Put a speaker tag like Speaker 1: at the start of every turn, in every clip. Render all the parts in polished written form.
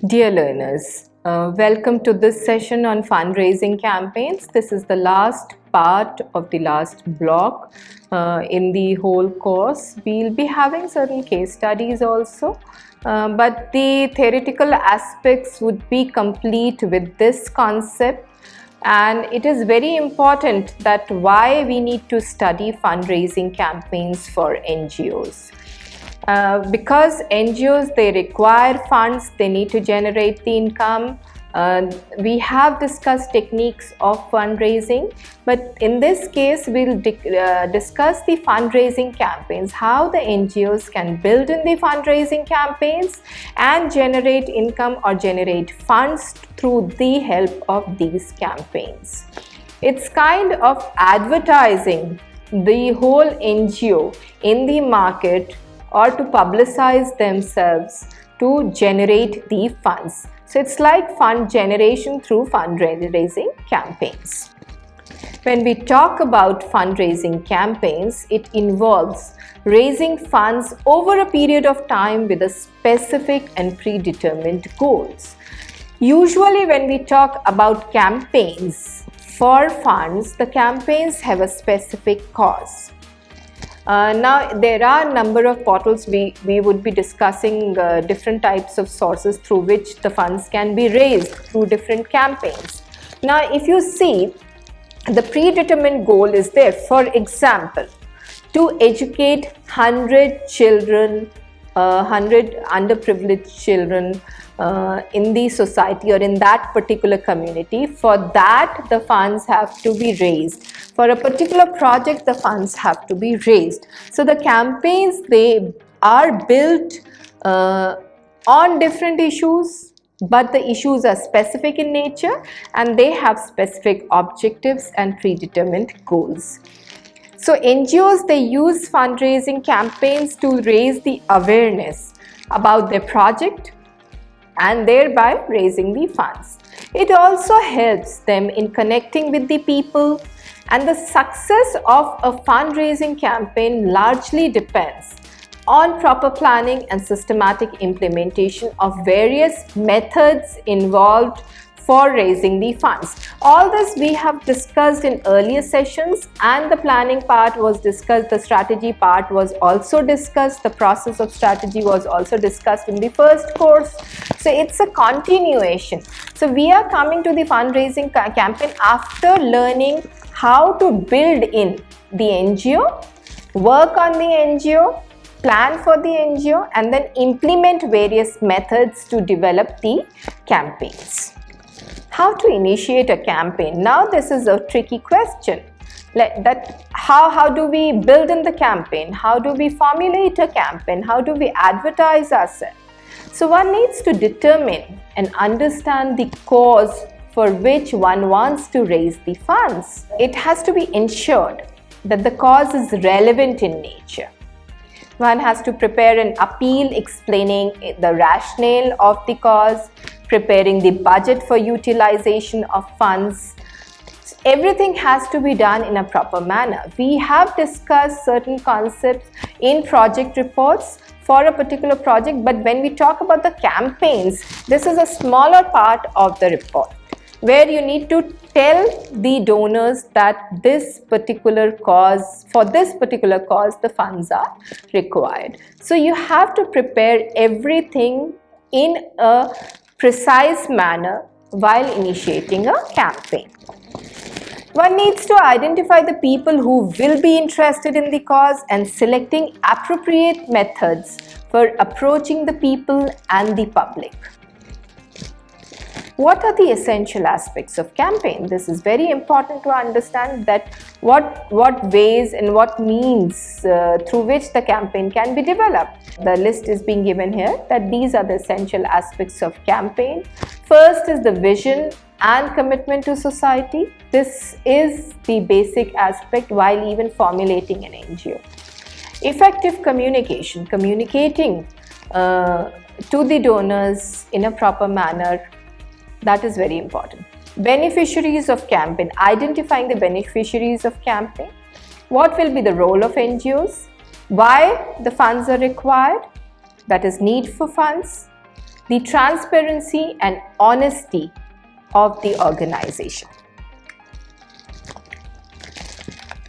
Speaker 1: Dear learners, welcome to this session on fundraising campaigns. This is the last part of the last block in the whole course. We'll be having certain case studies also, but the theoretical aspects would be complete with this concept. And it is very important that why we need to study fundraising campaigns for NGOs. Because NGOs, they require funds, they need to generate the income. We have discussed techniques of fundraising, but in this case we'll discuss the fundraising campaigns, how the NGOs can build in the fundraising campaigns and generate income or generate funds through the help of these campaigns. It's kind of advertising the whole NGO in the market or to publicize themselves to generate the funds. So it's like fund generation through fundraising campaigns. When we talk about fundraising campaigns, it involves raising funds over a period of time with a specific and predetermined goals. Usually when we talk about campaigns for funds, the campaigns have a specific cause. Now there are a number of portals we would be discussing different types of sources through which the funds can be raised through different campaigns. Now if you see, the predetermined goal is there. For example, to educate 100 children, 100 underprivileged children in the society or in that particular community. For that, the funds have to be raised. For a particular project, the funds have to be raised. So the campaigns, they are built on different issues, but the issues are specific in nature and they have specific objectives and predetermined goals. So NGOs, they use fundraising campaigns to raise the awareness about their project and thereby raising the funds. It also helps them in connecting with the people, and the success of a fundraising campaign largely depends on proper planning and systematic implementation of various methods involved for raising the funds. All this we have discussed in earlier sessions, and the planning part was discussed, the strategy part was also discussed, the process of strategy was also discussed in the first course. So it's a continuation. So we are coming to the fundraising campaign after learning how to build in the NGO, work on the NGO, plan for the NGO, and then implement various methods to develop the campaigns. How to initiate a campaign? Now this is a tricky question. How do we build in the campaign? How do we formulate a campaign? How do we advertise ourselves? So one needs to determine and understand the cause for which one wants to raise the funds. It has to be ensured that the cause is relevant in nature. One has to prepare an appeal explaining the rationale of the cause, preparing the budget for utilization of funds. Everything has to be done in a proper manner. We have discussed certain concepts in project reports for a particular project, but when we talk about the campaigns, this is a smaller part of the report, where you need to tell the donors that this particular cause, for this particular cause, the funds are required. So you have to prepare everything in a precise manner while initiating a campaign. One needs to identify the people who will be interested in the cause and selecting appropriate methods for approaching the people and the public. What are the essential aspects of campaign? This is very important to understand, that what ways and what means through which the campaign can be developed. The list is being given here, that these are the essential aspects of campaign. First is the vision and commitment to society. This is the basic aspect while even formulating an NGO. Effective communication, communicating to the donors in a proper manner, that is very important. Beneficiaries of campaign, identifying the beneficiaries of campaign. What will be the role of NGOs? Why the funds are required, that is need for funds. the transparency and honesty of the organization.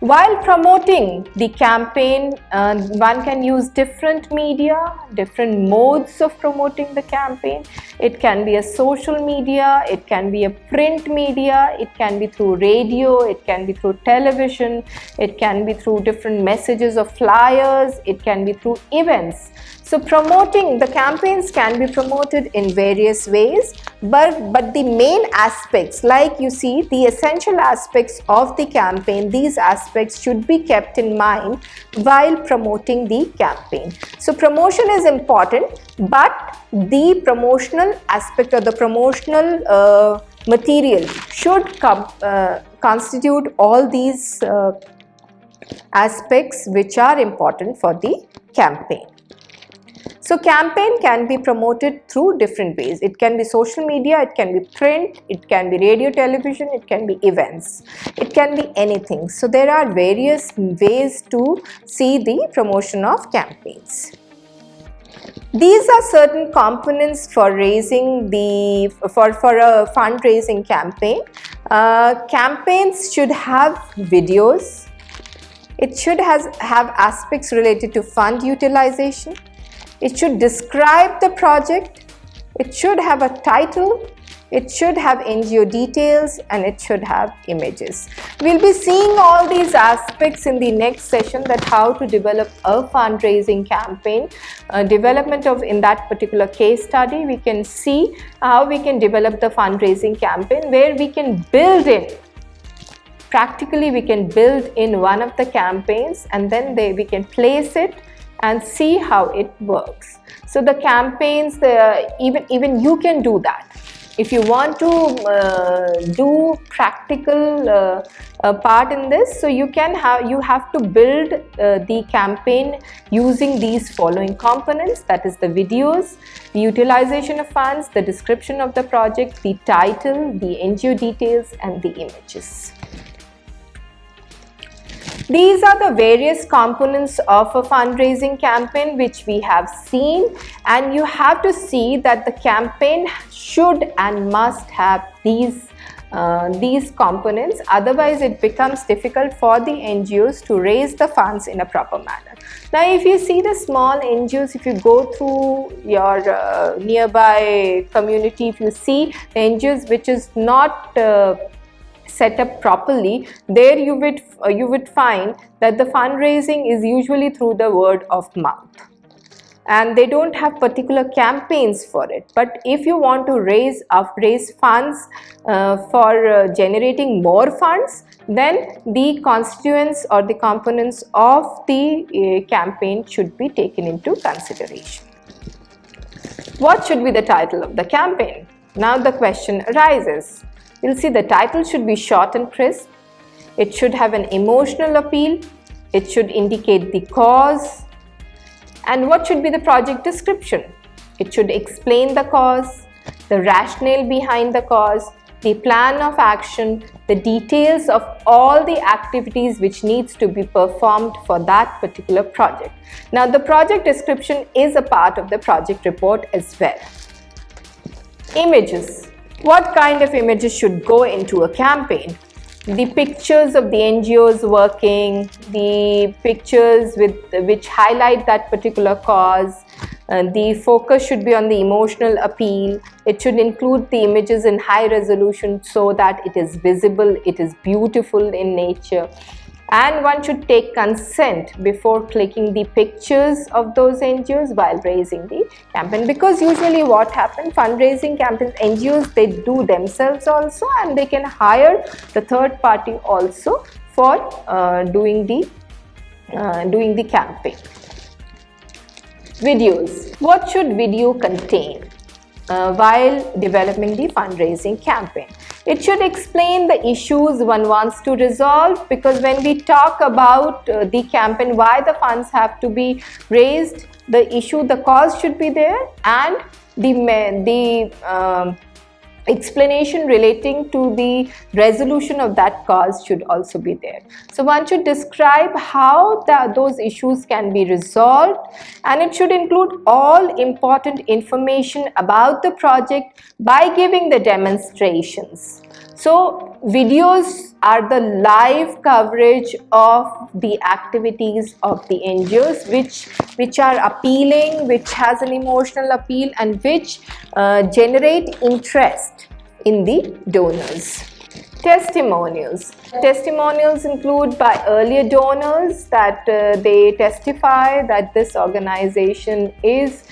Speaker 1: While promoting the campaign, one can use different media, different modes of promoting the campaign. It can be a social media, it can be a print media, it can be through radio, it can be through television, it can be through different messages or flyers, it can be through events. So promoting the campaigns can be promoted in various ways, but the main aspects, like you see, the essential aspects of the campaign, these aspects should be kept in mind while promoting the campaign. So promotion is important, but the promotional aspect or the promotional material should constitute all these aspects which are important for the campaign. So campaign can be promoted through different ways. It can be social media, it can be print, it can be radio, television, it can be events, it can be anything. So there are various ways to see the promotion of campaigns. These are certain components for raising for a fundraising campaign. Campaigns should have videos. It should have aspects related to fund utilization. It should describe the project, it should have a title, it should have NGO details, and it should have images. We'll be seeing all these aspects in the next session, that how to develop a fundraising campaign. Development of in that particular case study, we can see how we can develop the fundraising campaign, where we can build in. Practically, we can build in one of the campaigns, and then we can place it and see how it works. So the campaigns, even you can do that. If you want to do practical part in this, so you have to build the campaign using these following components, that is the videos, the utilization of funds, the description of the project, the title, the NGO details, and the images. These are the various components of a fundraising campaign which we have seen, and you have to see that the campaign should and must have these components, otherwise it becomes difficult for the NGOs to raise the funds in a proper manner. Now if you see the small NGOs, if you go through your nearby community, if you see the NGOs which is not set up properly, there you would find that the fundraising is usually through the word of mouth, and they don't have particular campaigns for it. But if you want to raise funds for generating more funds, then the constituents or the components of the campaign should be taken into consideration. What should be the title of the campaign? Now the question arises. You'll see the title should be short and crisp. It should have an emotional appeal. It should indicate the cause. And what should be the project description? It should explain the cause, the rationale behind the cause, the plan of action, the details of all the activities which needs to be performed for that particular project. Now the project description is a part of the project report as well. Images. What kind of images should go into a campaign? The pictures of the NGOs working, the pictures which highlight that particular cause. The focus should be on the emotional appeal. It should include the images in high resolution so that it is visible, it is beautiful in nature. And one should take consent before clicking the pictures of those NGOs while raising the campaign, because usually what happens, fundraising campaigns, NGOs, they do themselves also, and they can hire the third party also for doing the campaign. Videos. What should video contain while developing the fundraising campaign? It should explain the issues one wants to resolve, because when we talk about the campaign, why the funds have to be raised, the issue, the cause should be there, and the explanation relating to the resolution of that cause should also be there. So one should describe how those issues can be resolved, and it should include all important information about the project by giving the demonstrations. So videos are the live coverage of the activities of the NGOs which are appealing, which has an emotional appeal, and which generate interest in the donors. Testimonials. Testimonials include by earlier donors that they testify that this organization is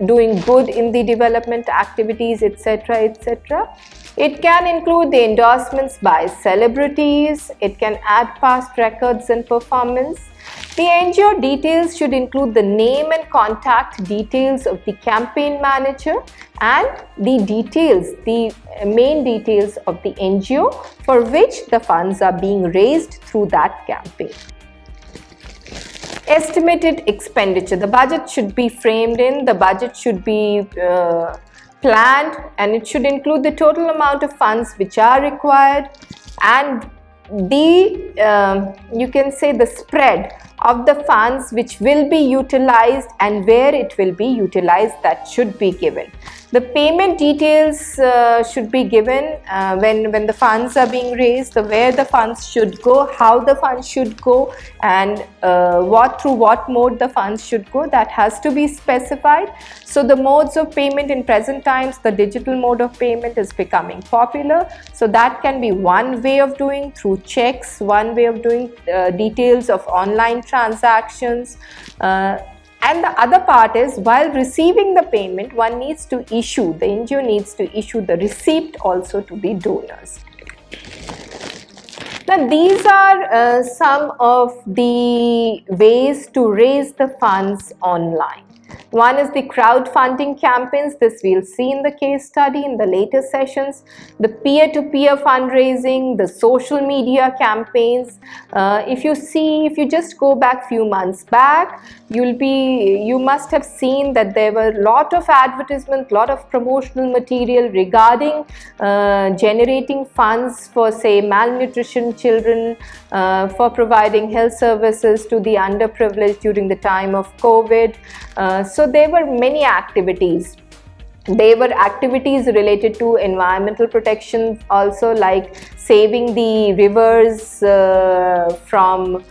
Speaker 1: doing good in the development activities, etc., etc. It can include the endorsements by celebrities. It can add past records and performance. The NGO details should include the name and contact details of the campaign manager and the details, the main details of the NGO for which the funds are being raised through that campaign. Estimated expenditure. The budget should be framed in, the budget should be planned, and it should include the total amount of funds which are required, and the you can say the spread of the funds which will be utilized and where it will be utilized, that should be given. The payment details should be given when the funds are being raised, where the funds should go, how the funds should go, and through what mode the funds should go. That has to be specified. So the modes of payment in present times, the digital mode of payment is becoming popular. So that can be one way of doing, through checks, one way of doing details of online transactions. And the other part is, while receiving the payment, one needs to issue, the NGO needs to issue the receipt also to the donors. Now, these are some of the ways to raise the funds online. One is the crowdfunding campaigns. This we'll see in the case study in the later sessions. The peer-to-peer fundraising, the social media campaigns. If you just go back few months back, you must have seen that there were a lot of advertisement, lot of promotional material regarding generating funds for, say, malnutrition children, for providing health services to the underprivileged during the time of COVID. So there were many activities. There were activities related to environmental protection also, like saving the rivers from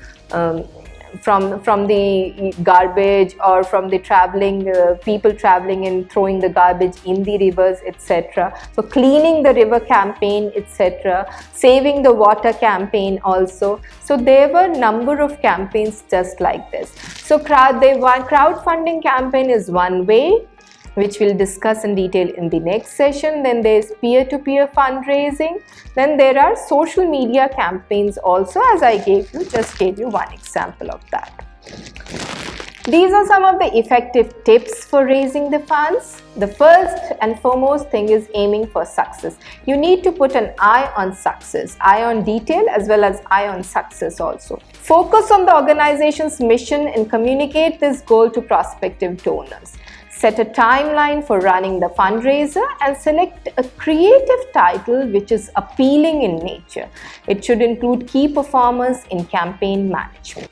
Speaker 1: the garbage, or from the people traveling and throwing the garbage in the rivers, etc. So cleaning the river campaign, etc. Saving the water campaign also. So there were number of campaigns just like this. So crowdfunding campaign is one way, which we'll discuss in detail in the next session. Then there's peer-to-peer fundraising. Then there are social media campaigns also, as I just gave you one example of that. These are some of the effective tips for raising the funds. The first and foremost thing is aiming for success. You need to put an eye on success, eye on detail as well as eye on success also. Focus on the organization's mission and communicate this goal to prospective donors. Set a timeline for running the fundraiser and select a creative title which is appealing in nature. It should include key performers in campaign management.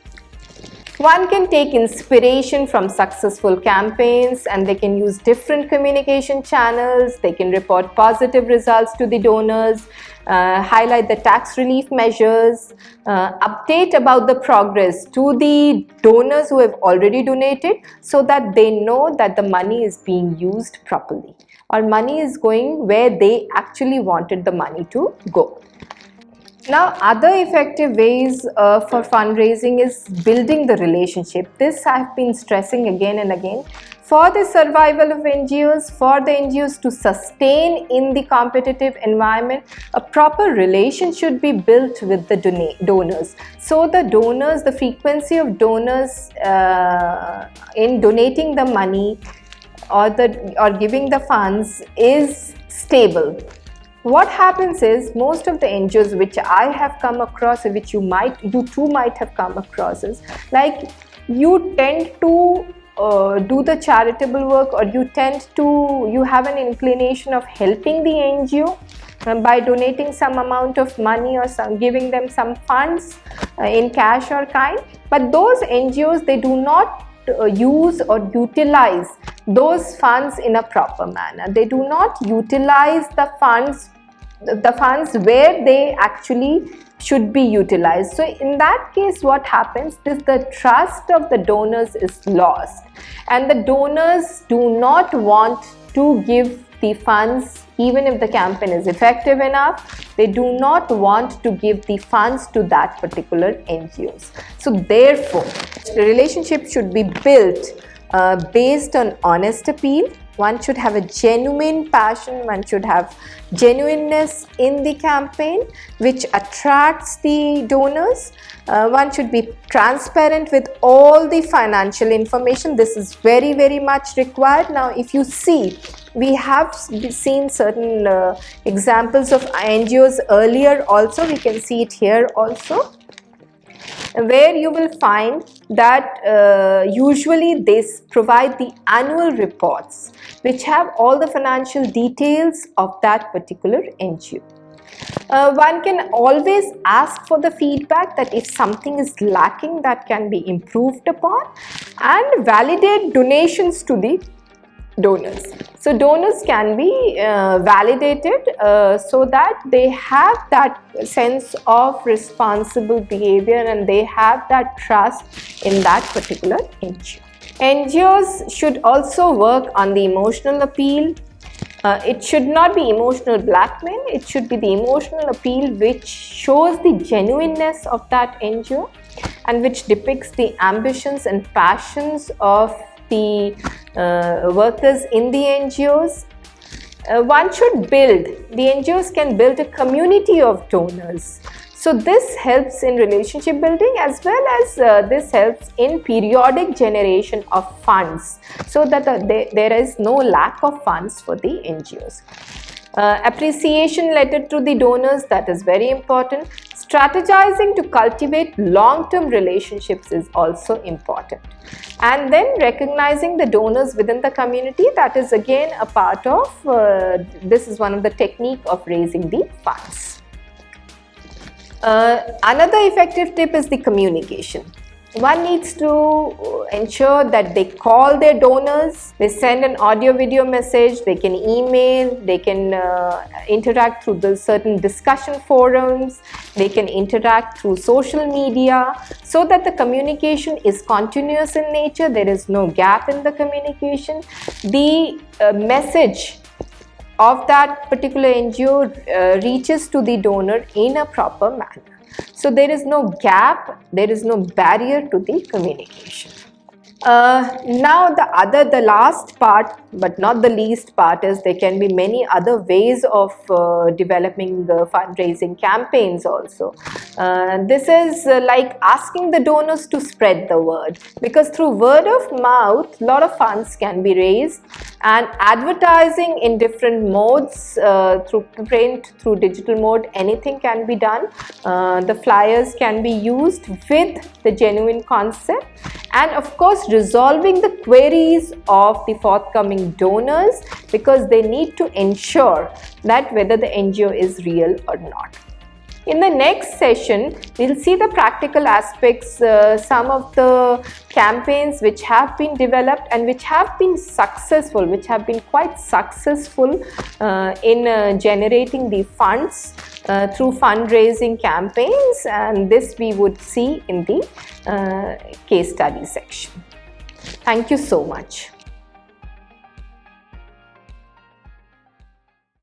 Speaker 1: One can take inspiration from successful campaigns, and they can use different communication channels. They can report positive results to the donors, highlight the tax relief measures, update about the progress to the donors who have already donated, so that they know that the money is being used properly, or money is going where they actually wanted the money to go. Now, other effective ways for fundraising is building the relationship. This I have been stressing again and again. For the survival of NGOs, for the NGOs to sustain in the competitive environment, a proper relation should be built with the donors. So the donors, the frequency of donors in donating the money or giving the funds is stable. What happens is, most of the NGOs which I have come across, which you too might have come across, is like you tend to do the charitable work, or you have an inclination of helping the NGO by donating some amount of money or giving them some funds in cash or kind. But those NGOs, they do not use or utilize those funds in a proper manner. They do not utilize the funds where they actually should be utilized. So in that case, what happens is the trust of the donors is lost, and the donors do not want to give the funds. Even if the campaign is effective enough, they do not want to give the funds to that particular NGOs. So therefore, the relationship should be built based on honest appeal. One should have a genuine passion, one should have genuineness in the campaign which attracts the donors. One should be transparent with all the financial information. This is very, very much required. Now, if you see, we have seen certain examples of NGOs earlier also. We can see it here also, where you will find that usually they provide the annual reports which have all the financial details of that particular NGO. One can always ask for the feedback that if something is lacking, that can be improved upon, and validate donations to the donors. So donors can be validated so that they have that sense of responsible behavior and they have that trust in that particular NGO. NGOs should also work on the emotional appeal. It should not be emotional blackmail, it should be the emotional appeal which shows the genuineness of that NGO and which depicts the ambitions and passions of the workers in the NGOs. One should build, the NGOs can build a community of donors. So this helps in relationship building, as well as this helps in periodic generation of funds, so that there is no lack of funds for the NGOs. Appreciation letter to the donors, that is very important. Strategizing to cultivate long-term relationships is also important. And then recognizing the donors within the community, that is again a part of, this is one of the technique of raising the funds. Another effective tip is the communication. One needs to ensure that they call their donors, they send an audio video message, they can email, they can interact through the certain discussion forums, they can interact through social media, so that the communication is continuous in nature, there is no gap in the communication. The message of that particular NGO reaches to the donor in a proper manner. So there is no gap, there is no barrier to the communication. Now the last part, but not the least part, is there can be many other ways of developing the fundraising campaigns also. This is like asking the donors to spread the word, because through word of mouth, a lot of funds can be raised, and advertising in different modes, through print, through digital mode, anything can be done. The flyers can be used with the genuine concept, and of course resolving the queries of the forthcoming donors, because they need to ensure that whether the NGO is real or not. In the next session, we'll see the practical aspects, some of the campaigns which have been developed and which have been successful, which have been quite successful in generating the funds through fundraising campaigns, and this we would see in the case study section. Thank you so much.